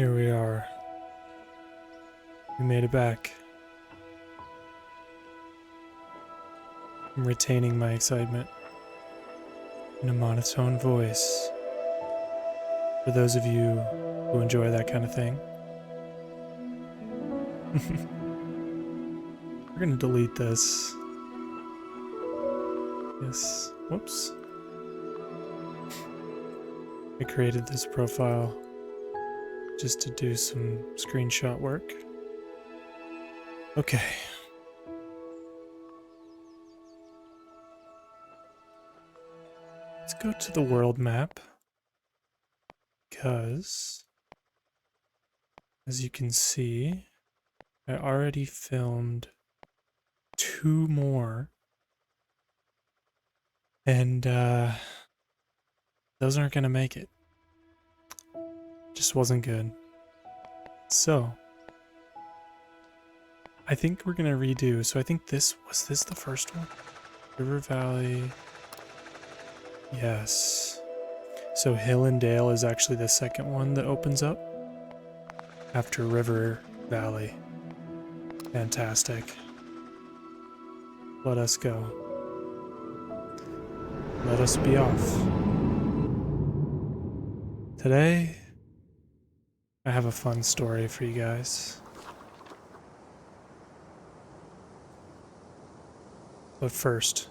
Here we are. We made it back. I'm retaining my excitement in a monotone voice. For those of you who enjoy that kind of thing. We're gonna delete this. Yes. Whoops. I created this profile just to do some screenshot work. Okay. Let's go to the world map. Because, as you can see, I already filmed 2 more. And, those aren't gonna make it. Just wasn't good. So, I think we're gonna redo. So I think was this the first one? River Valley. Yes. So Hill and Dale is actually the second one that opens up after River Valley. Fantastic. Let us go. Let us be off. Today, I have a fun story for you guys. But first,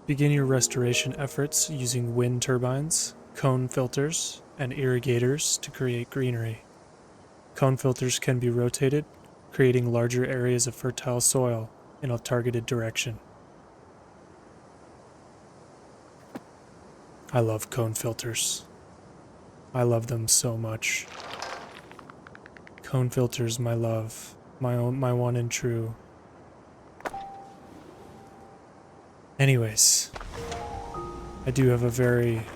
begin your restoration efforts using wind turbines, cone filters, and irrigators to create greenery. Cone filters can be rotated, creating larger areas of fertile soil in a targeted direction. I love cone filters. I love them so much. Cone filters, my love. My one and true. Anyways, I do have a very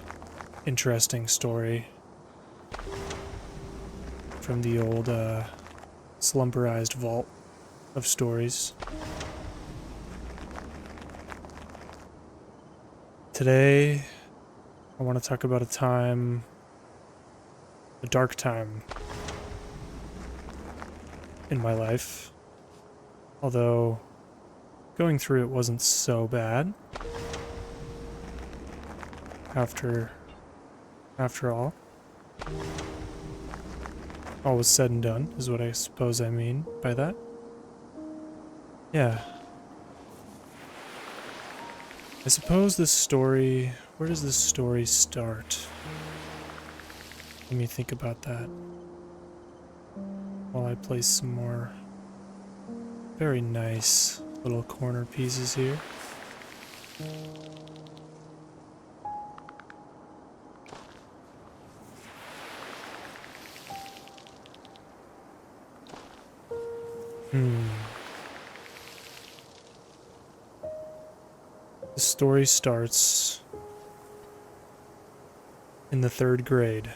interesting story from the old Slumberized vault of stories. Today, I want to talk about a dark time in my life. Although, going through it wasn't so bad. After all was said and done, is what I suppose I mean by that. Yeah. I suppose this story... Where does this story start? Let me think about that while I place some more very nice little corner pieces here. The story starts in the 3rd grade.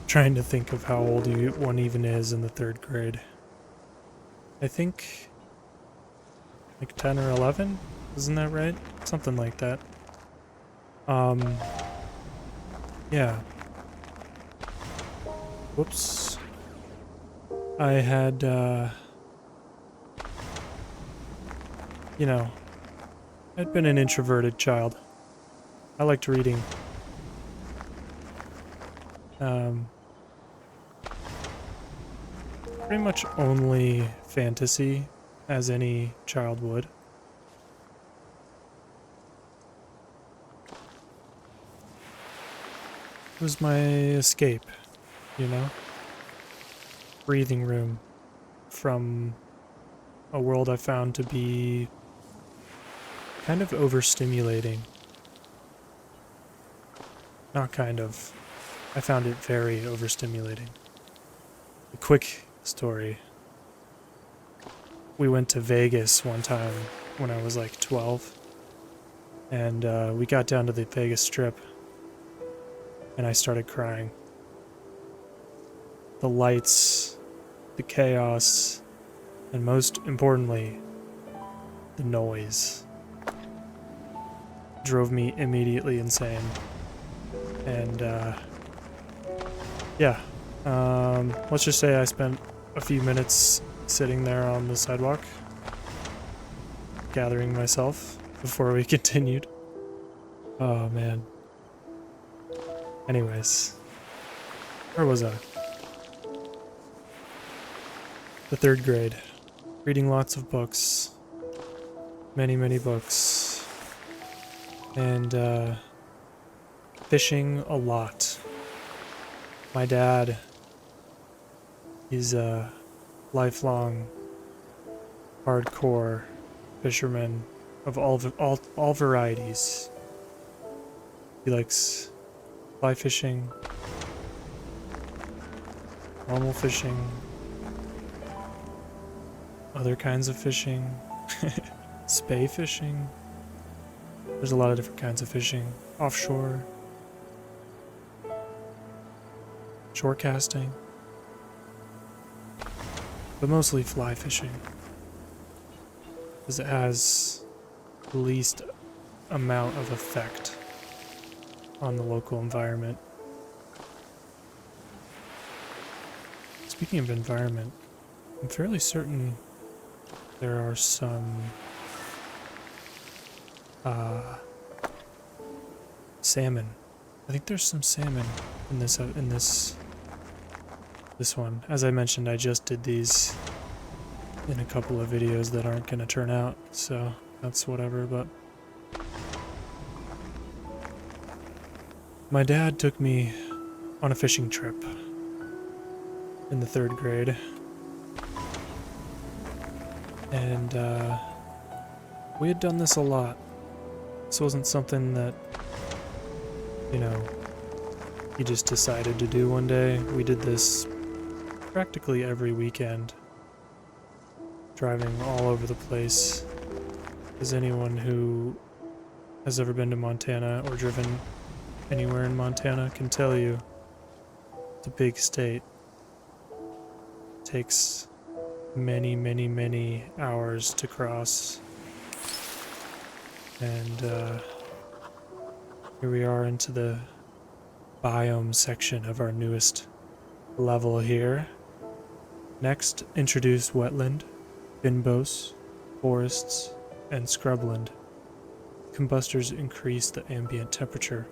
Trying to think of how old one even is in the 3rd grade. I think like 10 or 11? Isn't that right? Something like that. Yeah. Whoops. I had, I'd been an introverted child. I liked reading. Pretty much only fantasy, as any child would. It was my escape, breathing room from a world I found to be kind of overstimulating. Not kind of. I found it very overstimulating. A quick story. We went to Vegas one time when I was like 12. And we got down to the Vegas Strip. And I started crying. The lights, the chaos, and most importantly, the noise drove me immediately insane. And yeah, let's just say I spent a few minutes sitting there on the sidewalk, gathering myself before we continued. Oh man. Anyways, where was I? The 3rd grade. Reading lots of books. Many books. And fishing a lot. My dad is a lifelong hardcore fisherman of all varieties. He likes fly fishing, normal fishing, other kinds of fishing, spay fishing. There's a lot of different kinds of fishing. Offshore, shore casting, but mostly fly fishing, because it has the least amount of effect on the local environment. Speaking of environment, I'm fairly certain there are some salmon. I think there's some salmon in this one. As I mentioned, I just did these in a couple of videos that aren't going to turn out, so that's whatever. But my dad took me on a fishing trip in the 3rd grade, and we had done this a lot. This wasn't something that, you know, he just decided to do one day. We did this practically every weekend, driving all over the place. As anyone who has ever been to Montana or driven anywhere in Montana can tell you, it's a big state. It takes many hours to cross. And here we are into the biome section of our newest level here. Next, introduce wetland, fynbos, forests, and scrubland. Combustors increase the ambient temperature,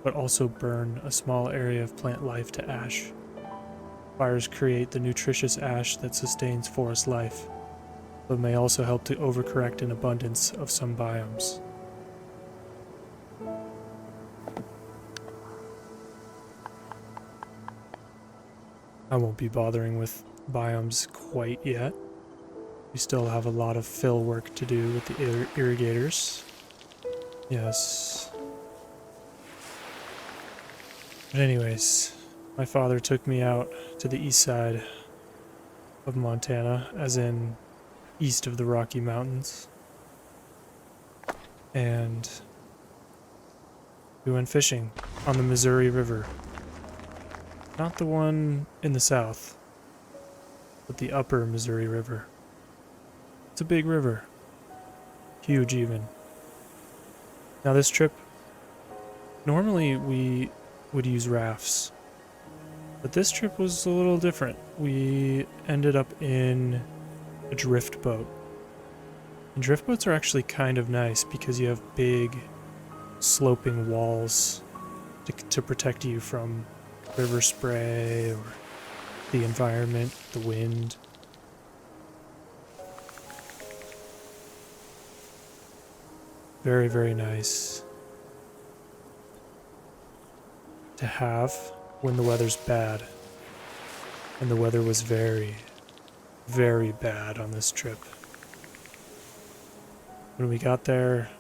but also burn a small area of plant life to ash. Fires create the nutritious ash that sustains forest life, but may also help to overcorrect an abundance of some biomes. I won't be bothering with biomes quite yet. We still have a lot of fill work to do with the irrigators. Yes. But anyways, my father took me out to the east side of Montana, as in east of the Rocky Mountains. And we went fishing on the Missouri River. Not the one in the south, but the upper Missouri River. It's a big river. Huge even. Now this trip, normally we would use rafts, but this trip was a little different. We ended up in a drift boat. And drift boats are actually kind of nice because you have big sloping walls to protect you from river spray or the environment, the wind. Very nice to have when the weather's bad. And the weather was very bad on this trip. When we got there,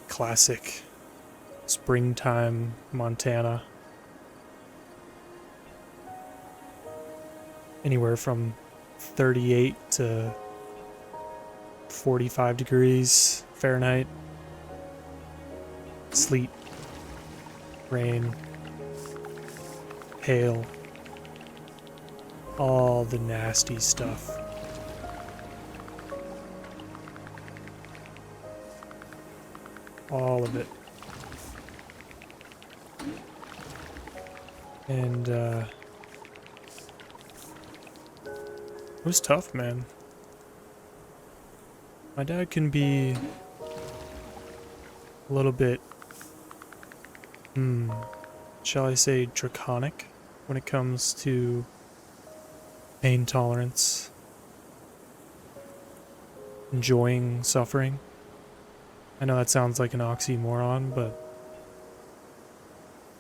classic springtime Montana. Anywhere from 38 to 45 degrees Fahrenheit. Sleet, rain, hail, all the nasty stuff. All of it. And, it was tough, man. My dad can be a little bit, shall I say, draconic when it comes to pain tolerance, enjoying suffering. I know that sounds like an oxymoron, but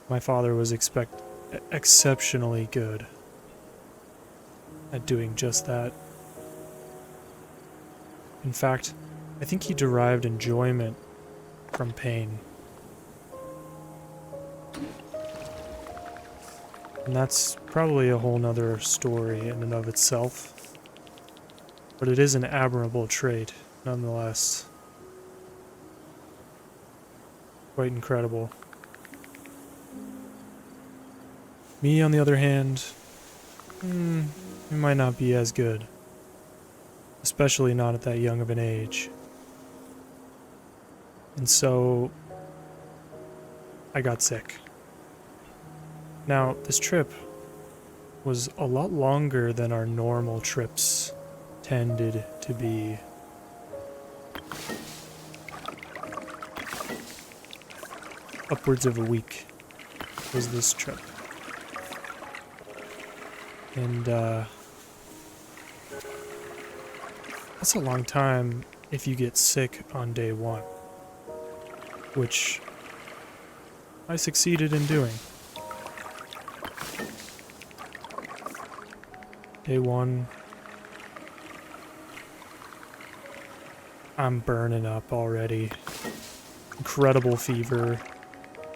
my father was exceptionally good at doing just that. In fact, I think he derived enjoyment from pain. And that's probably a whole nother story in and of itself. But it is an admirable trait, nonetheless. Quite incredible. Me, on the other hand, it might not be as good. Especially not at that young of an age. And so, I got sick. Now, this trip was a lot longer than our normal trips tended to be. Upwards of a week was this trip. And, that's a long time if you get sick on day one. Which I succeeded in doing. Day one, I'm burning up already. Incredible fever.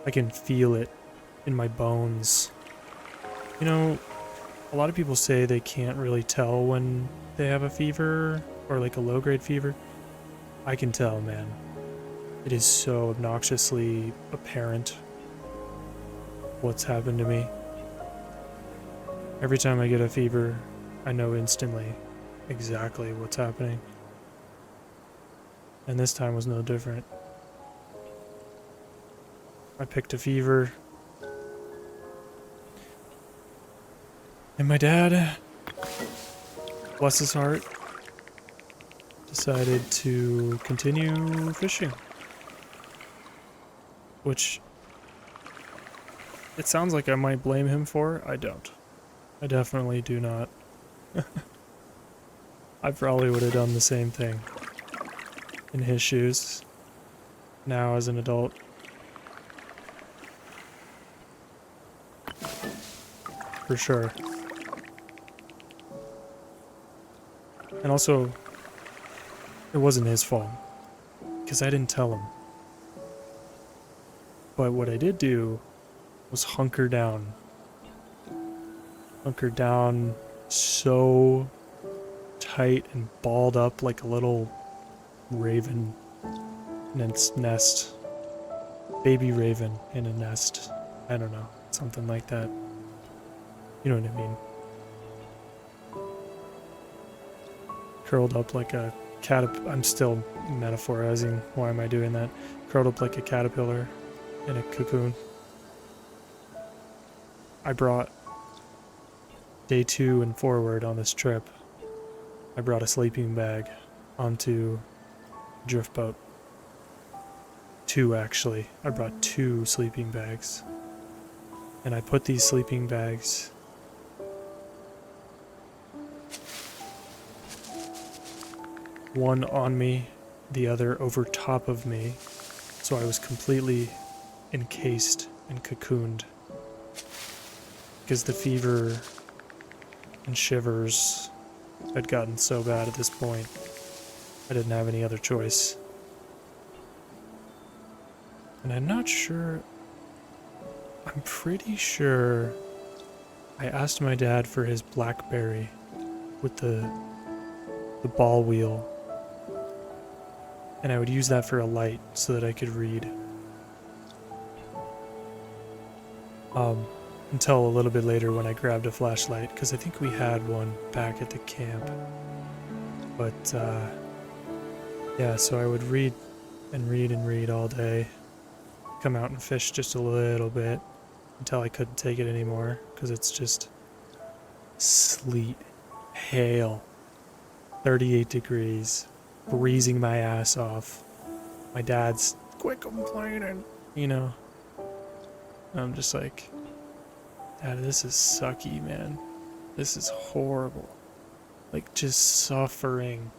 I can feel it in my bones. You know, a lot of people say they can't really tell when they have a fever or like a low-grade fever. I can tell, man. It is so obnoxiously apparent what's happened to me. Every time I get a fever, I know instantly exactly what's happening. And this time was no different. I picked a fever. And my dad, bless his heart, decided to continue fishing. Which, it sounds like I might blame him for. I don't. I definitely do not. I probably would have done the same thing in his shoes now as an adult. For sure. And also, it wasn't his fault, because I didn't tell him. But what I did do was hunker down. Hunker down so tight and balled up like a little raven in its nest. Baby raven in a nest. I don't know, something like that. You know what I mean. Curled up like a I'm still metaphorizing. Why am I doing that? Curled up like a caterpillar in a cocoon. I brought day 2 and forward on this trip. I brought a sleeping bag onto a drift boat. 2 actually. I brought 2 sleeping bags. And I put these sleeping bags one on me, the other over top of me, so I was completely encased and cocooned. Because the fever and shivers had gotten so bad at this point, I didn't have any other choice. And I'm pretty sure I asked my dad for his BlackBerry with the ball wheel. And I would use that for a light so that I could read. Until a little bit later when I grabbed a flashlight, because I think we had one back at the camp. But, yeah, so I would read and read all day. Come out and fish just a little bit until I couldn't take it anymore because it's just sleet, hail, 38 degrees, freezing my ass off. My dad's quit complaining, you know. I'm just like, Dad, this is sucky, man. This is horrible. Like, just suffering.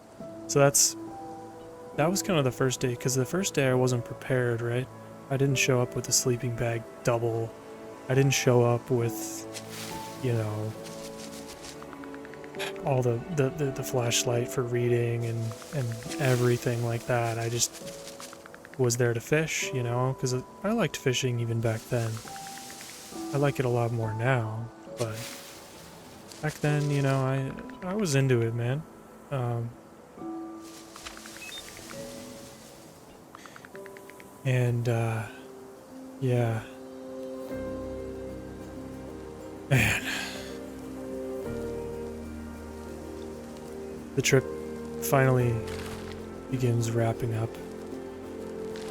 So that was kind of the first day, because the first day I wasn't prepared, right? I didn't show up with a sleeping bag double. I didn't show up with, you know, all the flashlight for reading and everything like that. I just was there to fish, you know, because I liked fishing even back then. I like it a lot more now, but back then, you know, I was into it, man. Yeah. Man. The trip finally begins wrapping up.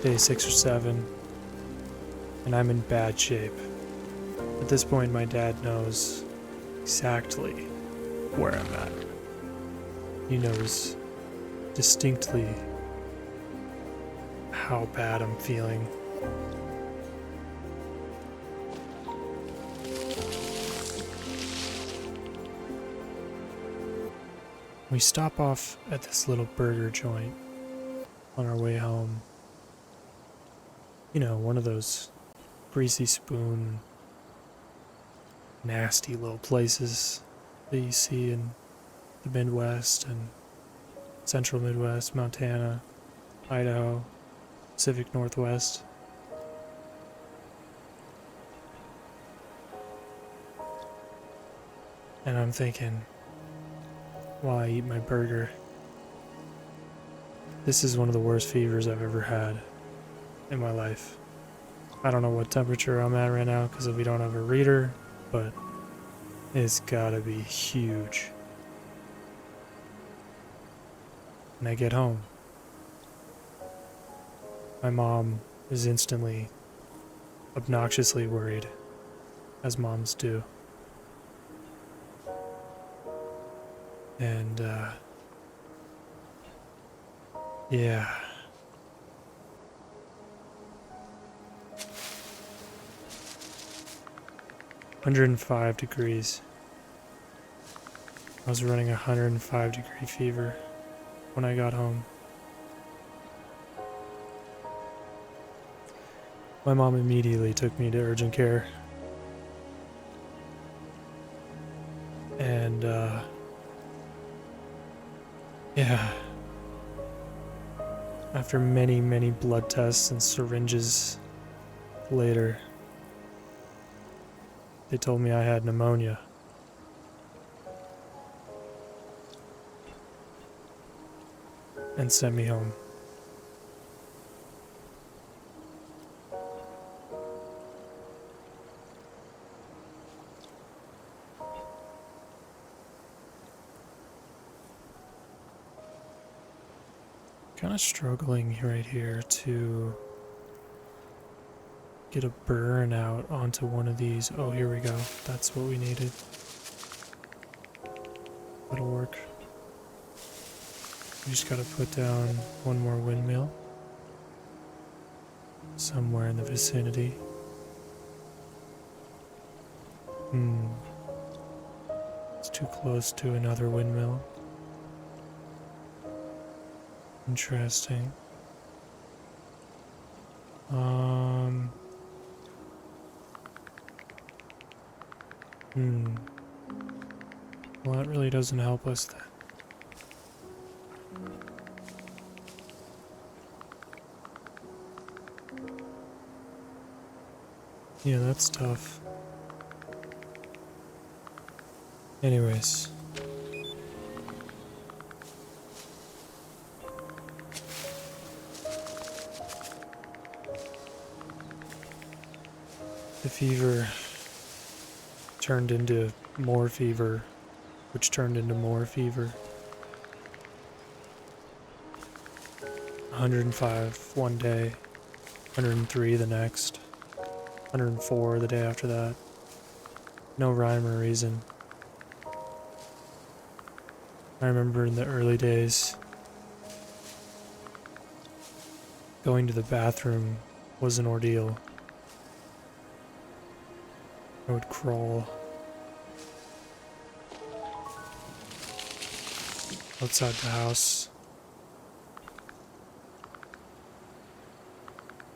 Day 6 or 7. And I'm in bad shape. At this point, my dad knows exactly where I'm at. He knows distinctly how bad I'm feeling. We stop off at this little burger joint on our way home. You know, one of those greasy spoon, nasty little places that you see in the Midwest and Central Midwest, Montana, Idaho, Pacific Northwest. And I'm thinking, while I eat my burger, this is one of the worst fevers I've ever had in my life. I don't know what temperature I'm at right now because we don't have a reader, but it's gotta be huge. And I get home. My mom is instantly, obnoxiously worried, as moms do. And, yeah. "105 degrees. I was running a 105-degree fever when I got home. My mom immediately took me to urgent care. And, yeah. After many, many blood tests and syringes later, they told me I had pneumonia. And sent me home. Kind of struggling right here to get a burn out onto one of these. Oh, here we go. That's what we needed. That'll work. We just gotta put down one more windmill somewhere in the vicinity. It's too close to another windmill. Interesting. Well, that really doesn't help us then. Yeah, that's tough. Anyways. The fever turned into more fever, which turned into more fever. 105 one day, 103 the next, 104 the day after that. No rhyme or reason. I remember in the early days, going to the bathroom was an ordeal. I would crawl outside the house.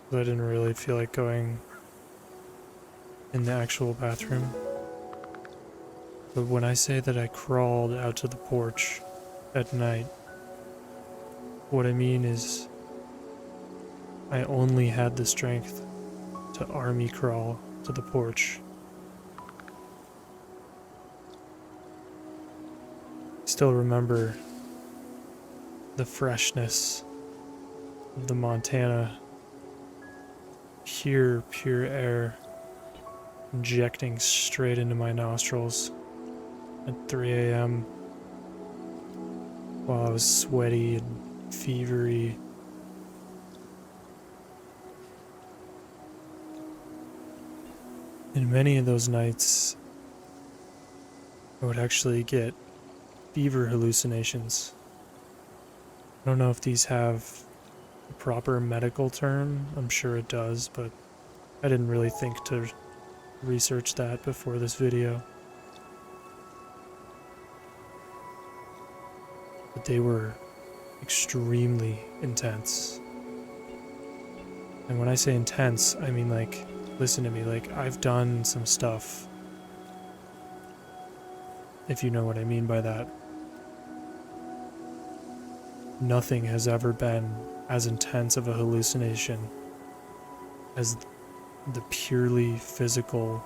But I didn't really feel like going in the actual bathroom. But when I say that I crawled out to the porch at night, what I mean is I only had the strength to army crawl to the porch. I still remember the freshness of the Montana pure air injecting straight into my nostrils at 3 a.m. while I was sweaty and fevery. And many of those nights, I would actually get fever hallucinations. I don't know if these have a proper medical term. I'm sure it does, but I didn't really think to research that before this video. But they were extremely intense. And when I say intense, I mean like, listen to me, like I've done some stuff, if you know what I mean by that. Nothing has ever been as intense of a hallucination as the purely physical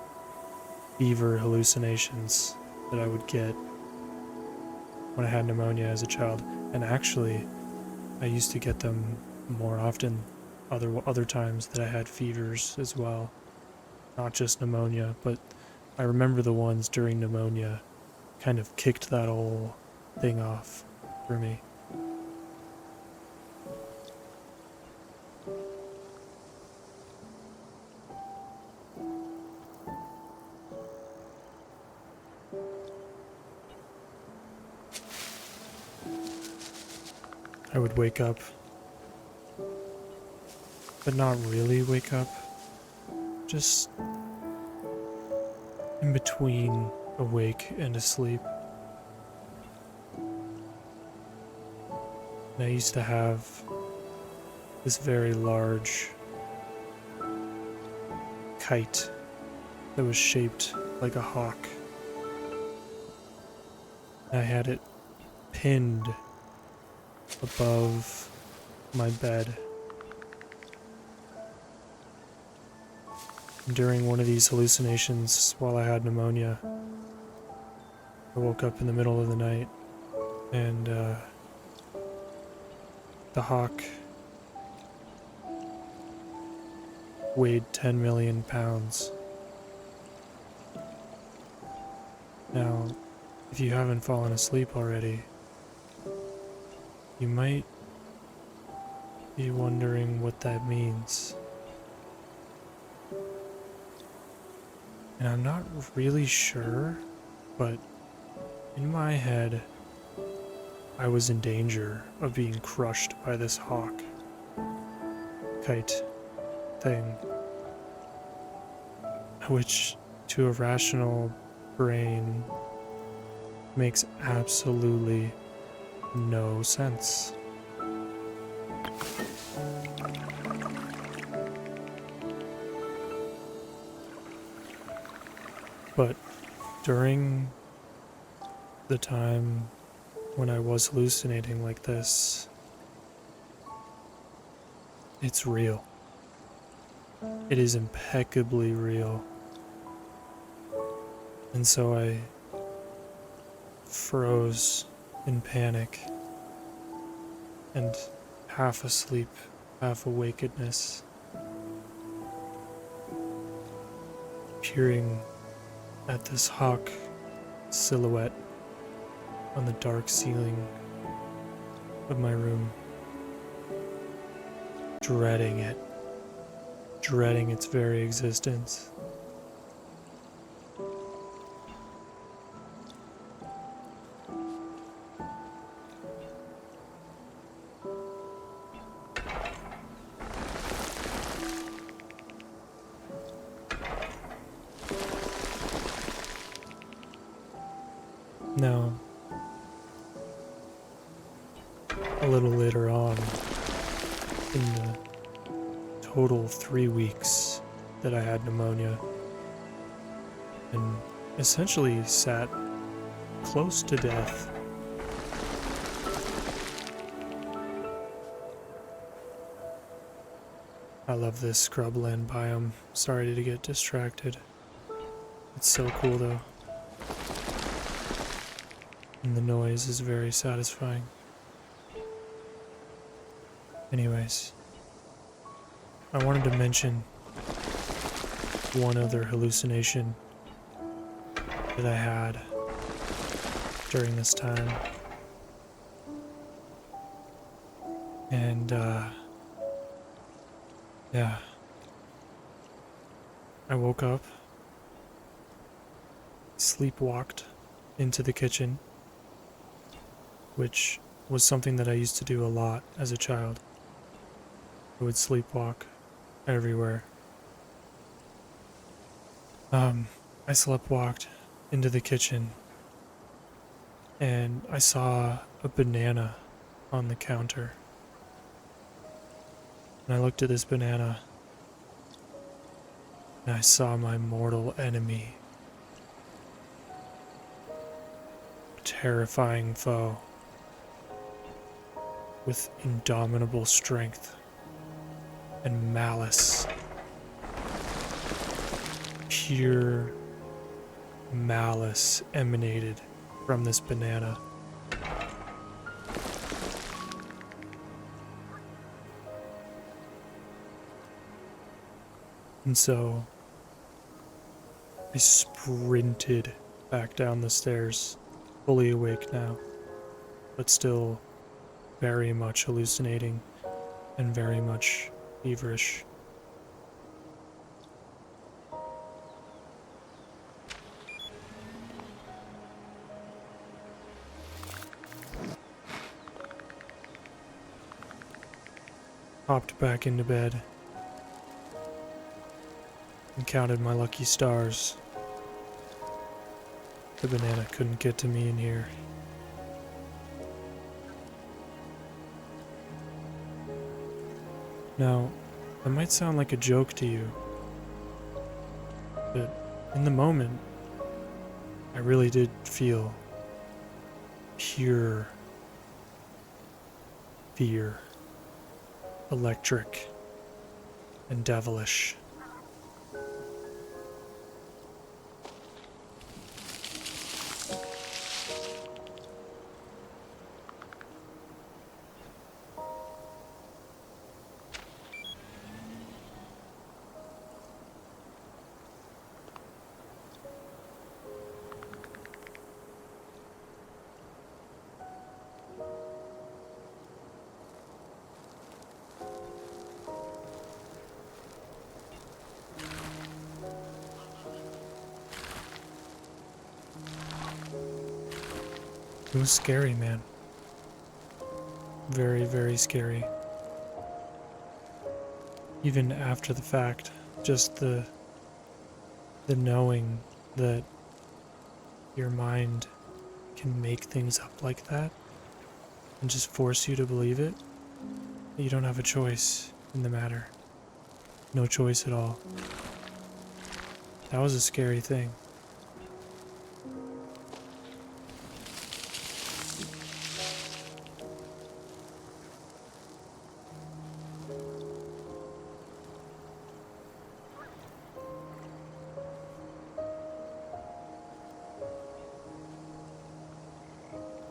fever hallucinations that I would get when I had pneumonia as a child. And actually, I used to get them more often other times that I had fevers as well. Not just pneumonia, but I remember the ones during pneumonia kind of kicked that whole thing off for me. I would wake up, but not really wake up, just in between awake and asleep. And I used to have this very large kite that was shaped like a hawk. I had it pinned above my bed. During one of these hallucinations while I had pneumonia, I woke up in the middle of the night and the hawk weighed 10 million pounds. Now, if you haven't fallen asleep already, you might be wondering what that means. And I'm not really sure, but in my head, I was in danger of being crushed by this hawk kite thing, which to a rational brain makes absolutely no sense. But during the time when I was hallucinating like this, it's real. It is impeccably real. And so I froze in panic and half asleep, half awakeness, peering at this hawk silhouette on the dark ceiling of my room. dreading it, dreading its very existence. Now, a little later on, in the total 3 weeks that I had pneumonia, and essentially sat close to death. I love this scrubland biome. Sorry to get distracted. It's so cool though. And the noise is very satisfying. Anyways, I wanted to mention one other hallucination that I had during this time. And, yeah. I woke up, sleepwalked into the kitchen, which was something that I used to do a lot as a child. I would sleepwalk everywhere. I sleptwalked into the kitchen and I saw a banana on the counter. And I looked at this banana and I saw my mortal enemy. A terrifying foe with indomitable strength and malice. Pure malice emanated from this banana. And so I sprinted back down the stairs, fully awake now, but still very much hallucinating and very much feverish. Hopped back into bed and counted my lucky stars. The banana couldn't get to me in here. Now, that might sound like a joke to you, but in the moment, I really did feel pure fear, electric and devilish. It was scary, man. Very, very scary. Even after the fact, just the knowing that your mind can make things up like that and just force you to believe it. You don't have a choice in the matter. No choice at all. That was a scary thing.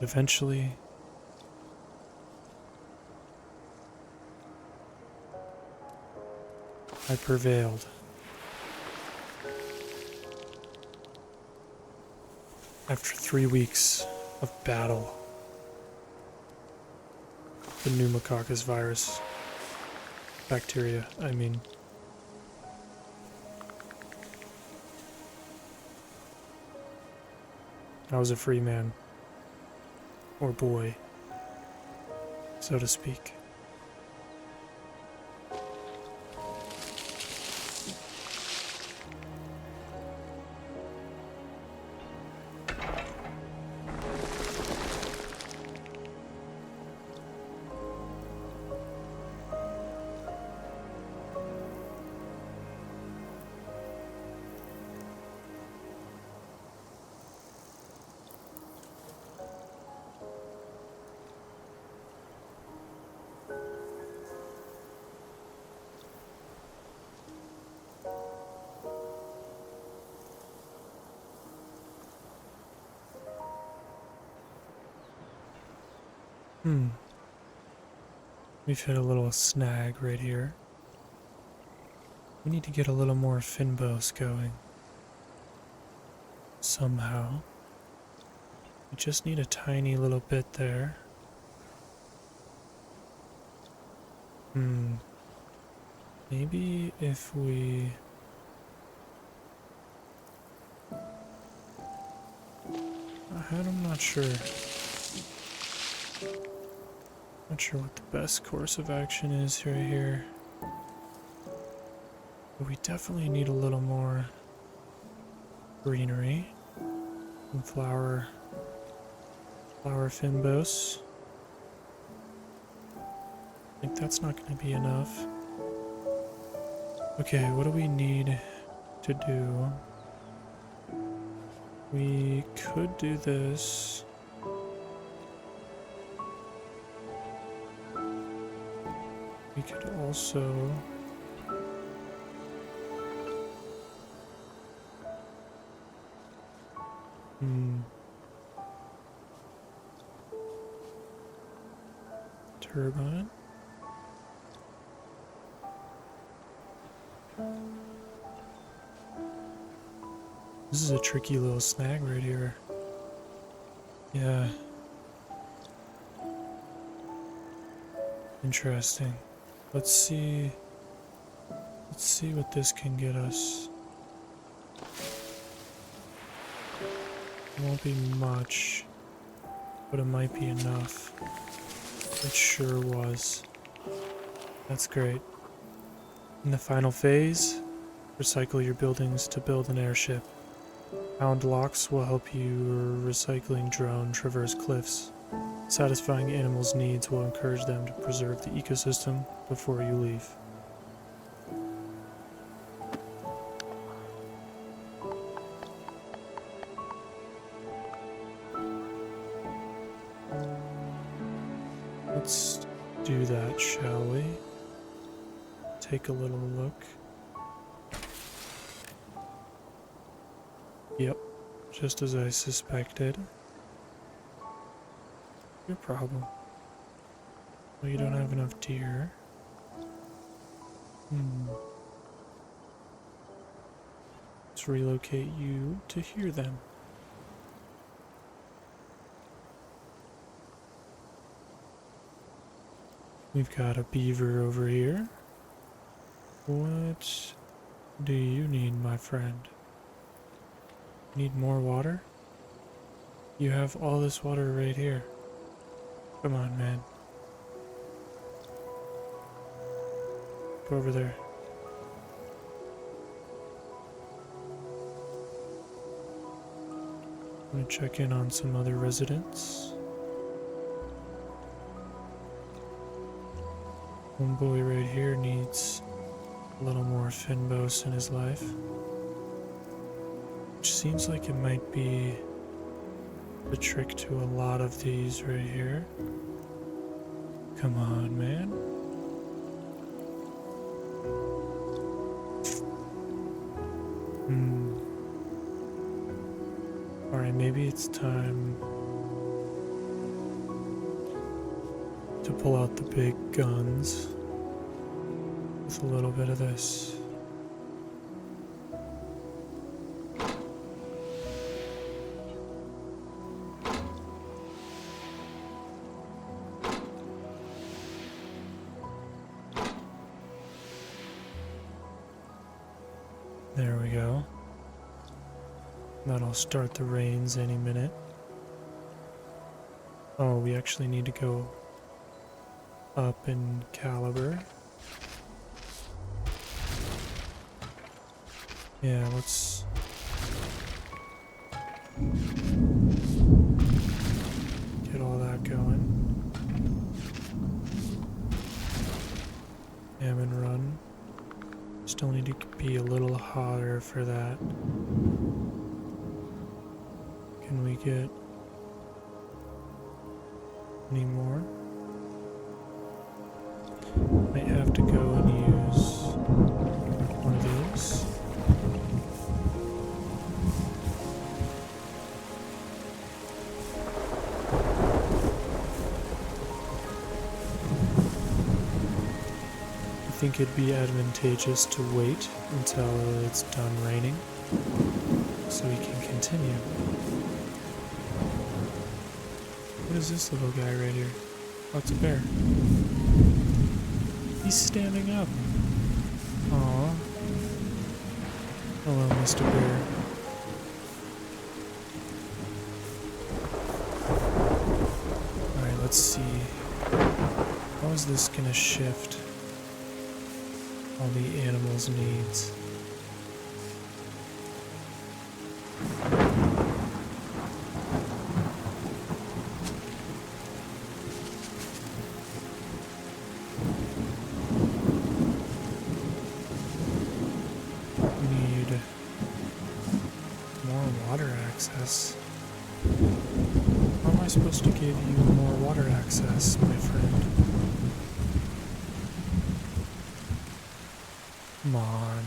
Eventually, I prevailed. After 3 weeks of battle, the pneumococcus virus Bacteria, I mean. I was a free man. Or boy, so to speak. We've hit a little snag right here. We need to get a little more finbows going. Somehow. We just need a tiny little bit there. Maybe if we... I'm not sure. Not sure what the best course of action is right here. But we definitely need a little more greenery and flower finbows. I think that's not going to be enough. Okay, what do we need to do? We could do this. We could also... Turbine. This is a tricky little snag right here. Yeah. Interesting. Let's see what this can get us. It won't be much, but it might be enough. It sure was. That's great. In the final phase, recycle your buildings to build an airship. Pound locks will help your recycling drone traverse cliffs. Satisfying animals' needs will encourage them to preserve the ecosystem before you leave. Let's do that, shall we? Take a little look. Yep, just as I suspected. Your problem. Well, you don't have enough deer. Let's relocate you to here then. We've got a beaver over here. What do you need, my friend? Need more water? You have all this water right here. Come on, man. Go over there. I'm gonna check in on some other residents. One boy right here needs a little more finbows in his life. Which seems like it might be the trick to a lot of these right here. Come on, man. Alright, maybe it's time to pull out the big guns with a little bit of this. we go. That'll start the rains any minute. Oh, we actually need to go up in caliber. Yeah, let's... get all that going. Salmon run. Still need to be a little hotter for that. Can we get any more? Might have to go and use one of these. I think it'd be advantageous to wait until it's done raining so we can continue. What is this little guy right here? Oh, it's a bear. He's standing up. Aww. Hello, Mr. Bear. Alright, let's see. How is this gonna shift all the animals' needs? Access. How am I supposed to give you more water access, my friend? Come on.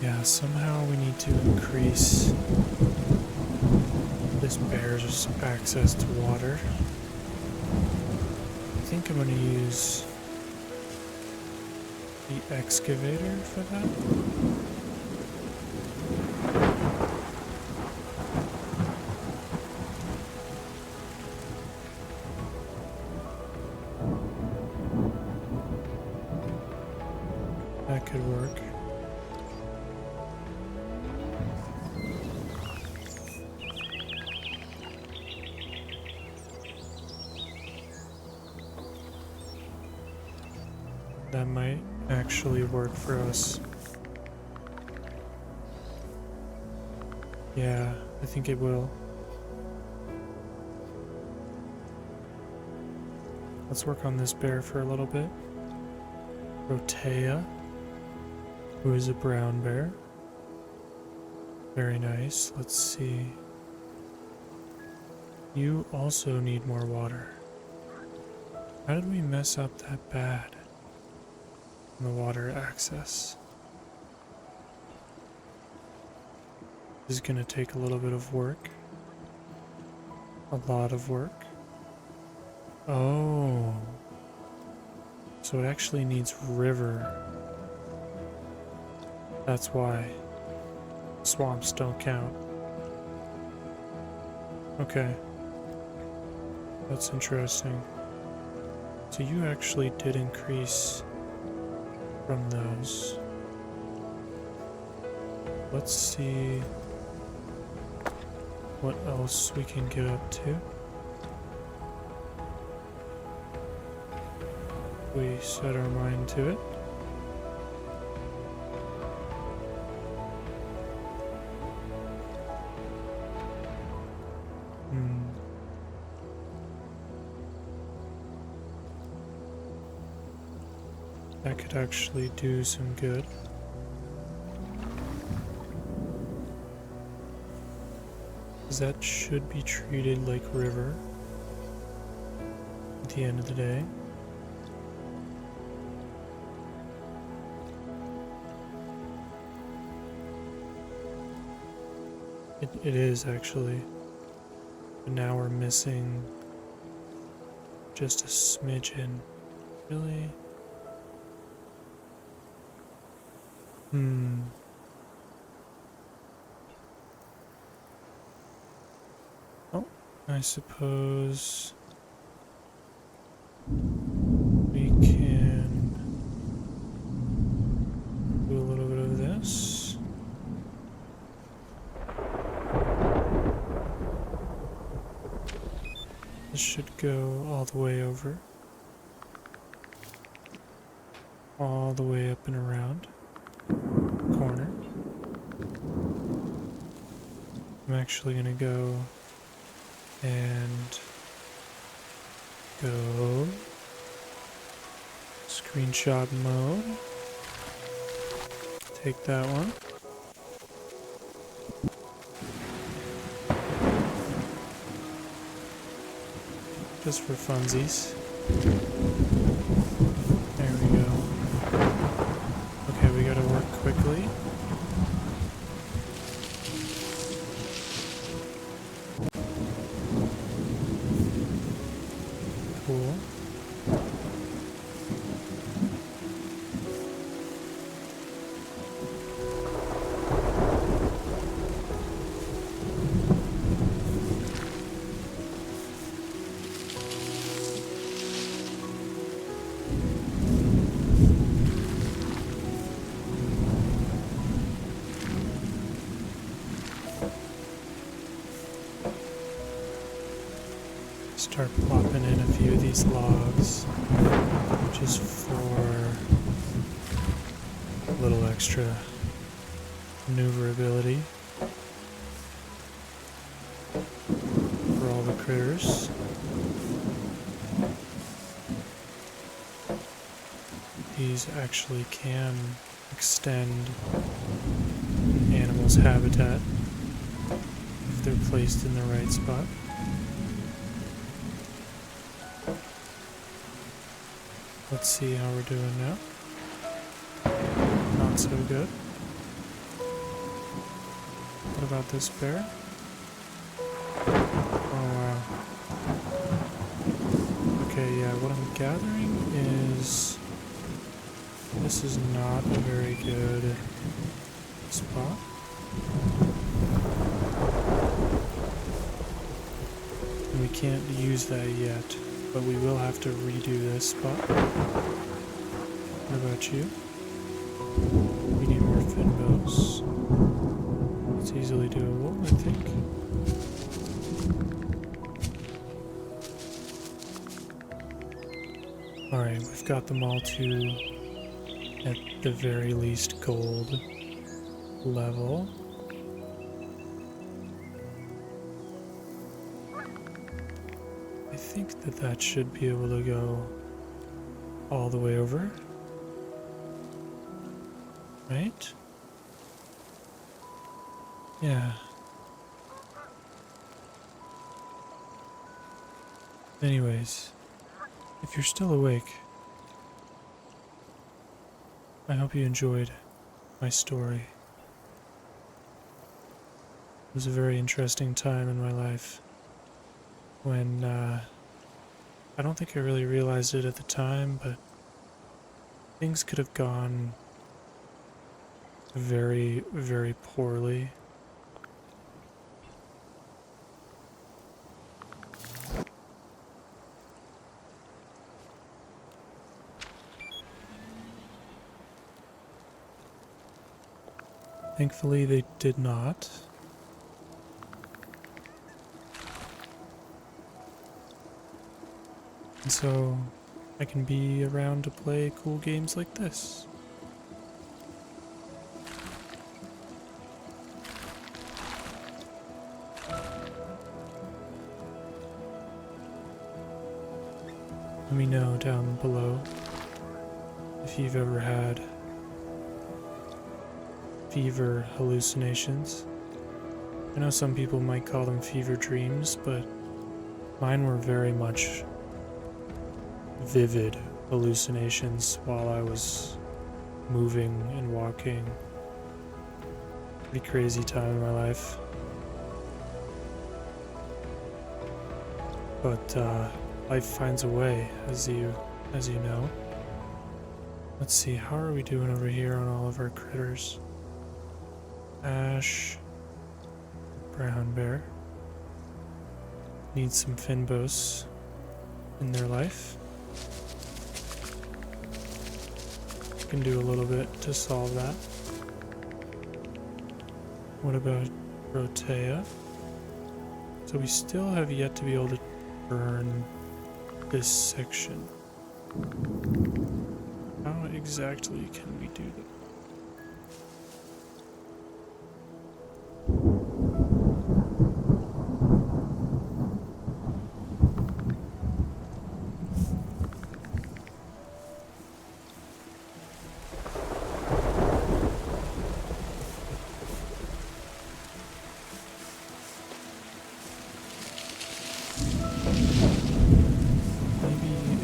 Yeah, somehow we need to increase this bear's access to water. I think I'm going to use the excavator for that. That could work. That might actually work for us. Yeah, I think it will. Let's work on this bear for a little bit. Rotea, who is a brown bear. Very nice. Let's see. You also need more water. How did we mess up that bad? The water access. This is going to take a little bit of work. A lot of work. Oh. So it actually needs river. That's why swamps don't count. Okay. That's interesting. So you actually did increase from those. Let's see what else we can get up to. We set our mind to it. That could actually do some good. Because that should be treated like river at the end of the day. It is actually. But now we're missing just a smidgen. Really? Oh, I suppose we can do a little bit of this. This should go all the way over. All the way up and around the corner. I'm actually gonna go and go screenshot mode. Take that one. Just for funsies. There we go. Okay, we gotta work quickly. Cool. Start plopping in a few of these logs just for a little extra maneuverability for all the critters. These actually can extend an animal's habitat if they're placed in the right spot. Let's see how we're doing now. Not so good. What about this bear? Oh wow. Okay, yeah, what I'm gathering is this is not a very good spot. And we can't use that yet. But we will have to redo this spot. What about you? We need more fin bows. It's easily doable, I think. Alright, we've got them all to, at the very least, gold level. I think that should be able to go all the way over, right? Yeah. Anyways, if you're still awake, I hope you enjoyed my story. It was a very interesting time in my life when I don't think I really realized it at the time, but things could have gone very, very poorly. Thankfully, they did not. And so I can be around to play cool games like this. Let me know down below if you've ever had fever hallucinations. I know some people might call them fever dreams, but mine were very much vivid hallucinations while I was moving and walking. Pretty crazy time in my life. but life finds a way, as you know. Let's see, how are we doing over here on all of our critters? Ash, brown bear. Need some Finbos in their life. Can do a little bit to solve that. What about Rotea? So we still have yet to be able to burn this section. How exactly can we do that?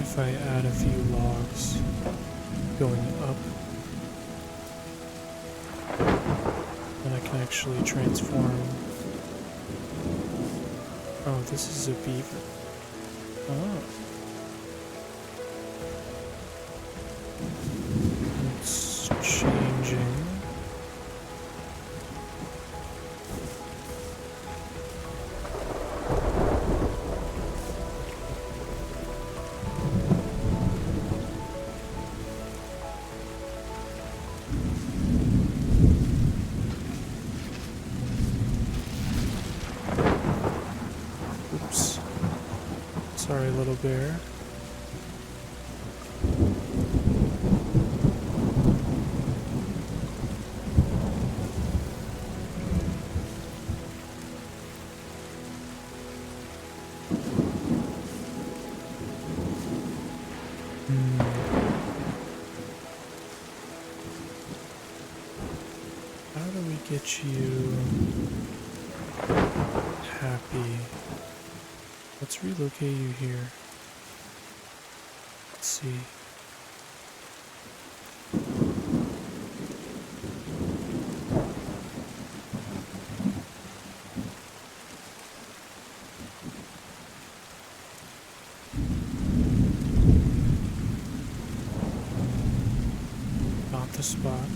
If I add a few logs going up, then I can actually transform. Oh, this is a beaver. Oh. It's changing. Sorry, little bear. How do we get you happy? Let's relocate you here. Let's see. Not the spot.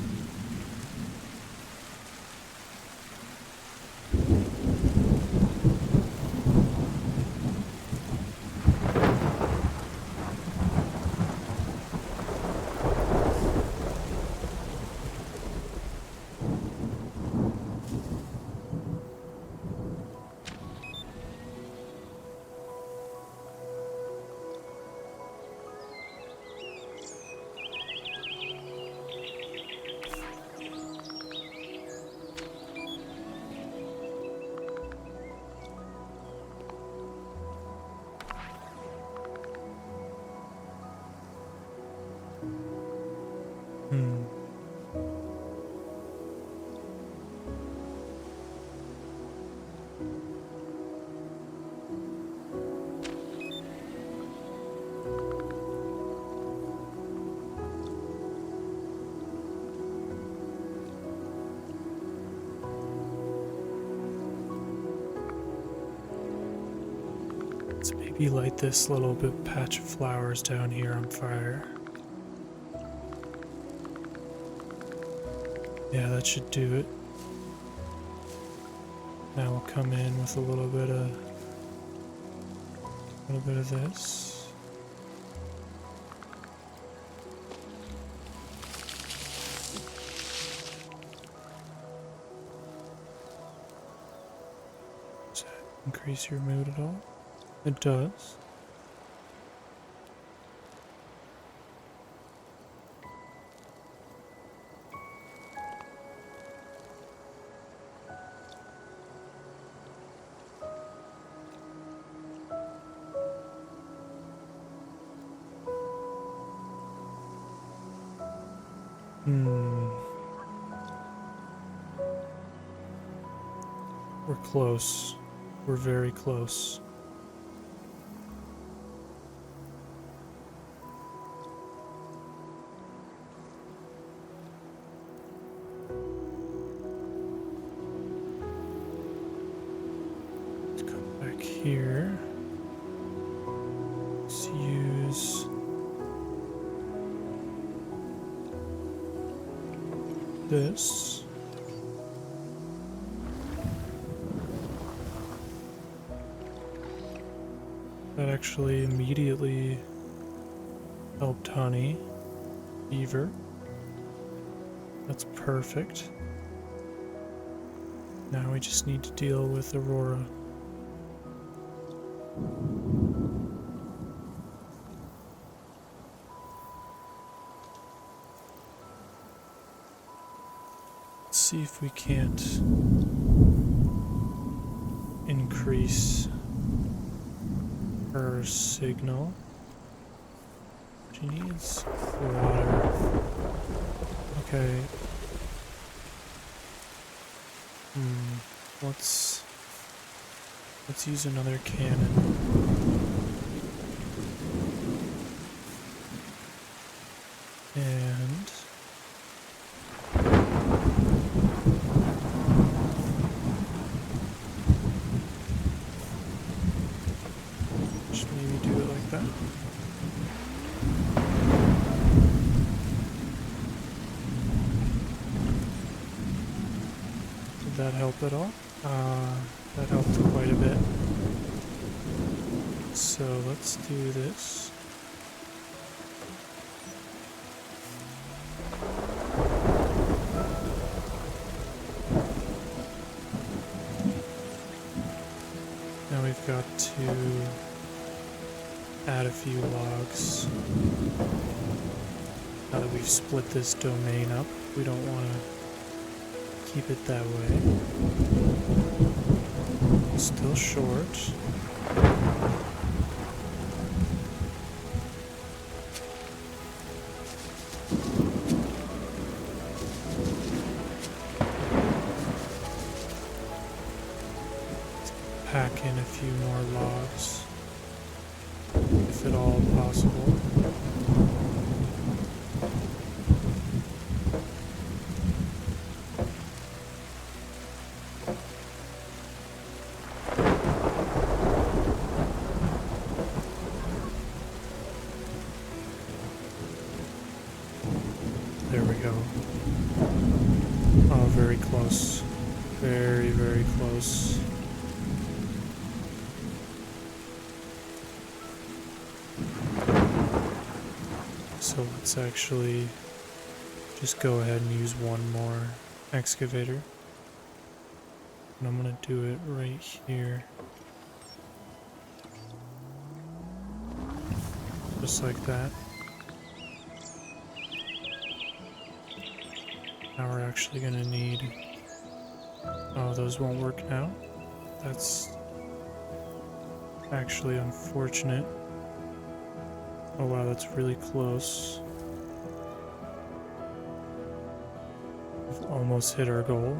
Let's maybe light this little bit patch of flowers down here on fire. Yeah, that should do it. Now we'll come in with a little bit of this. Does that increase your mood at all? It does. We're close. We're very close. Let's come back here. Let's use this. That actually immediately helped honey, beaver. That's perfect. Now we just need to deal with Aurora. Let's see if we can't increase her signal. She needs water. Okay. Let's use another cannon. And just maybe do it like that. Did that help at all? That helped quite a bit. So let's do this. Now we've got to add a few logs. Now that we've split this domain up, we don't want to keep it that way. Still short. Pack in a few more logs, if at all possible. There we go. Oh, very close. Very, very close. So let's actually just go ahead and use one more excavator. And I'm gonna do it right here. Just like that. Now we're actually gonna need... Oh, those won't work now? That's actually unfortunate. Oh wow, that's really close. We've almost hit our goal.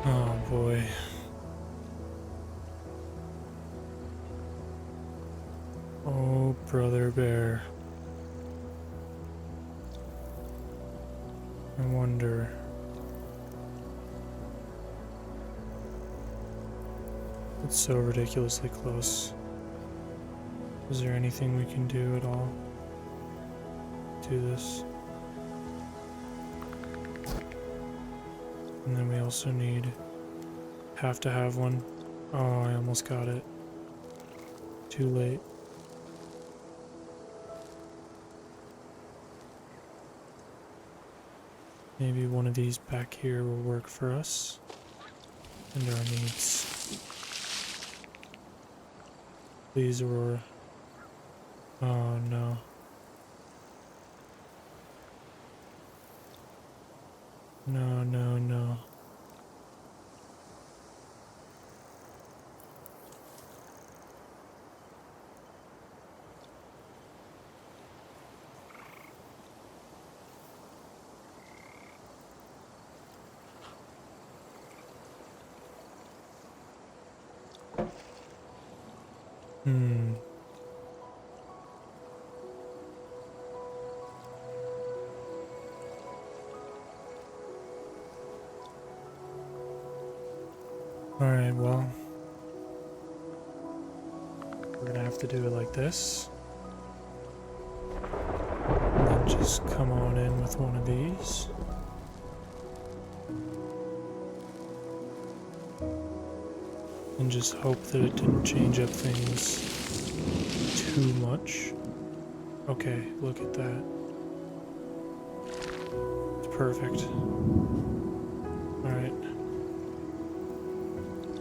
Oh boy. Oh, brother bear. I wonder. It's so ridiculously close. Is there anything we can do at all to this? And then we also have to have one. Oh, I almost got it. Too late. Maybe one of these back here will work for us and our needs. Please, Aurora. Oh no. No, no, no. Hmm. Alright, well, we're gonna have to do it like this. And then just come on in with one of these. And just hope that it didn't change up things too much. Okay, look at that. It's perfect. Alright.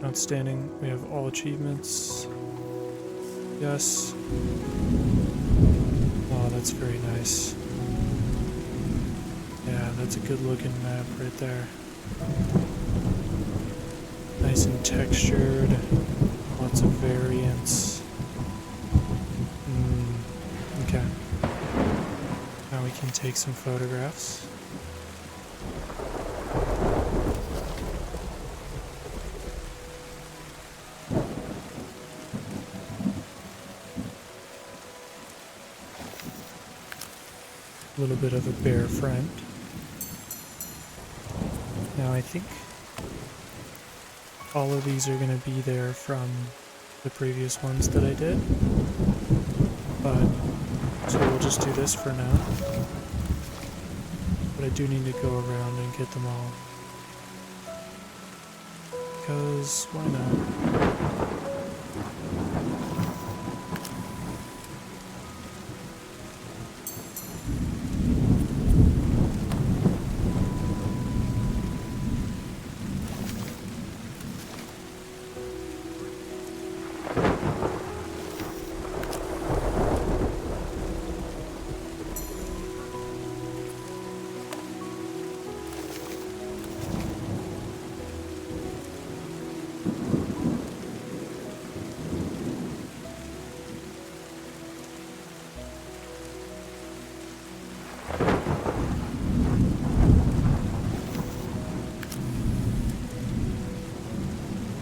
Outstanding. We have all achievements. Yes. Oh, that's very nice. Yeah, that's a good looking map right there. Nice and textured. Lots of variants. Okay. Now we can take some photographs. A little bit of a bear friend. Now I think all of these are going to be there from the previous ones that I did, but so we'll just do this for now. But I do need to go around and get them all, because why not?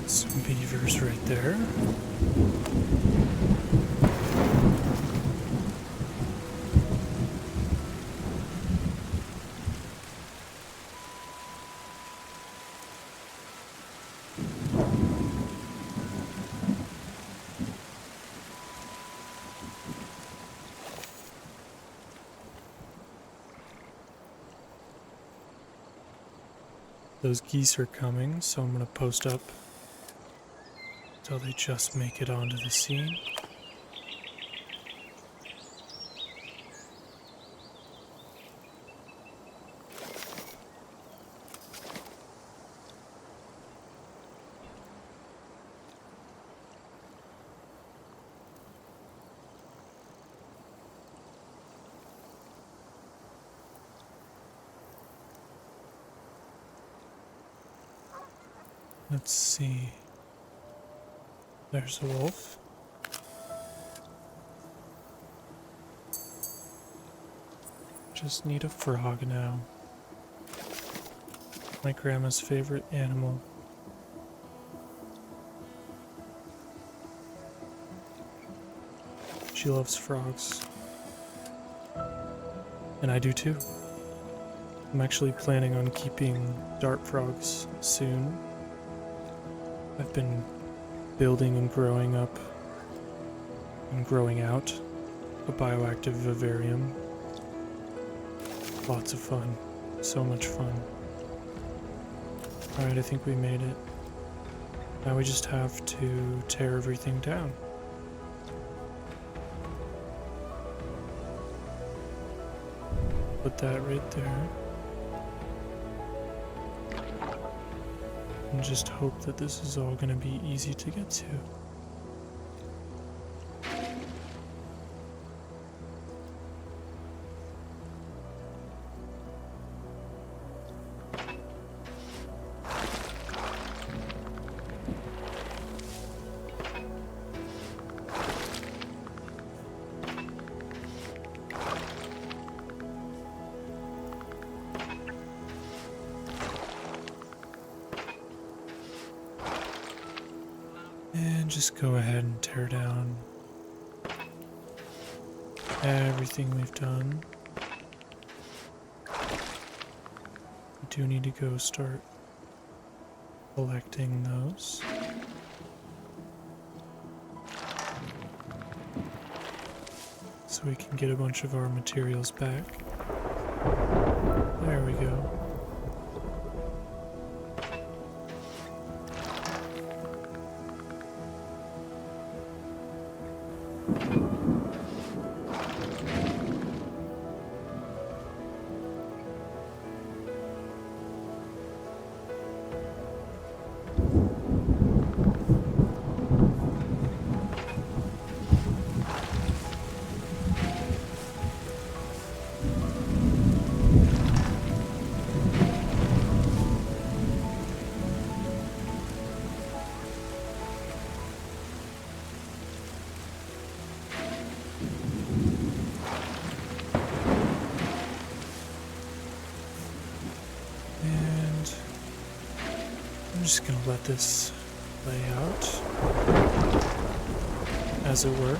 Some beavers right there. Those geese are coming, so I'm gonna post up until they just make it onto the scene. Let's see. There's a wolf. Just need a frog now. My grandma's favorite animal. She loves frogs. And I do too. I'm actually planning on keeping dart frogs soon. I've been building and growing up and growing out a bioactive vivarium. Lots of fun. So much fun. Alright, I think we made it. Now we just have to tear everything down. Put that right there. And just hope that this is all going to be easy to get to. And just go ahead and tear down everything we've done. We do need to go start collecting those. So we can get a bunch of our materials back. There we go. I'm just gonna let this lay out, as it were.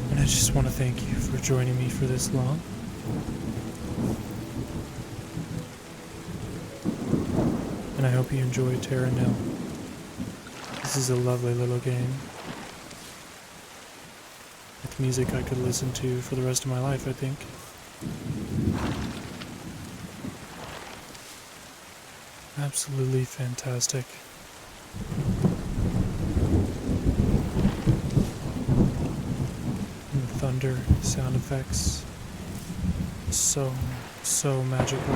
And I just want to thank you for joining me for this long. And I hope you enjoy Terra Nil. This is a lovely little game. With music I could listen to for the rest of my life, I think. Absolutely fantastic. And the thunder, sound effects. So magical.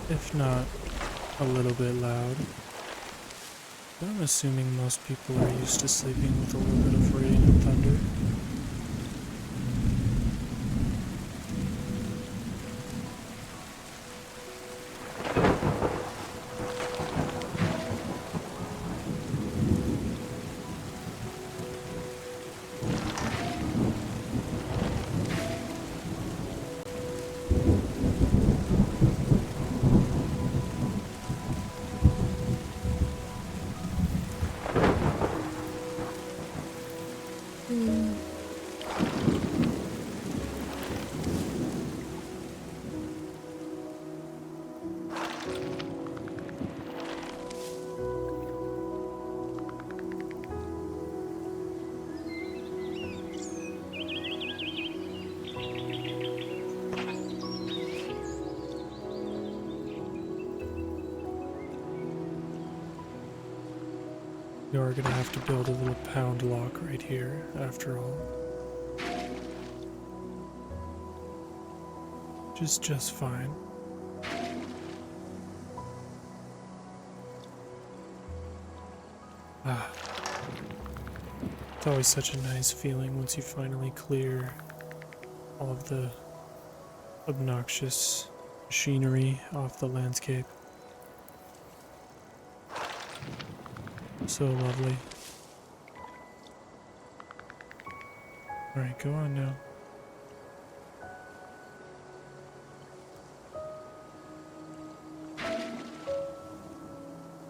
If not a little bit loud. But I'm assuming most people are used to sleeping with a little bit of rain and thunder. You're gonna have to build a little pound lock right here, after all. Which is just fine. Ah. It's always such a nice feeling once you finally clear all of the obnoxious machinery off the landscape. So lovely. Alright, go on now.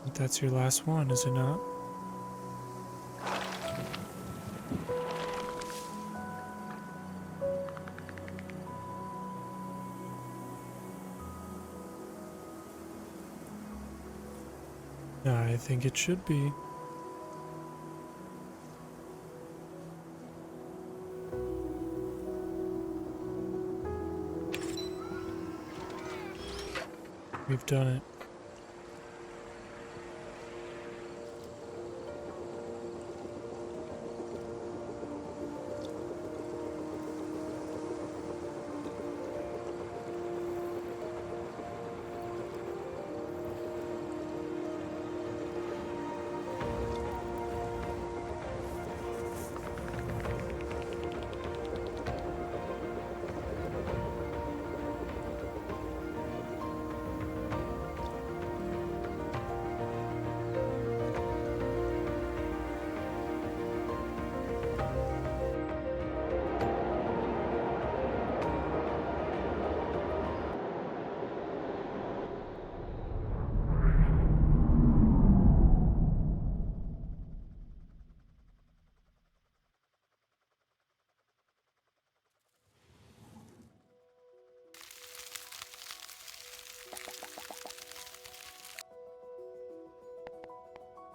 But that's your last one, is it not? I think it should be. We've done it.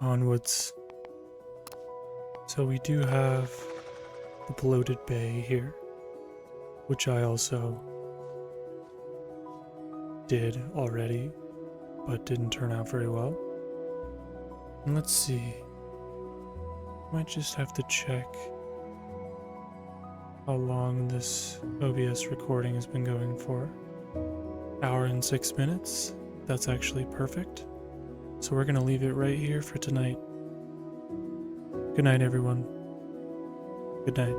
onwards. So we do have the bloated bay here, which I also did already, but didn't turn out very well. And let's see. Might just have to check how long this OBS recording has been going for. Hour and 6 minutes. That's actually perfect. So we're gonna leave it right here for tonight. Good night, everyone. Good night.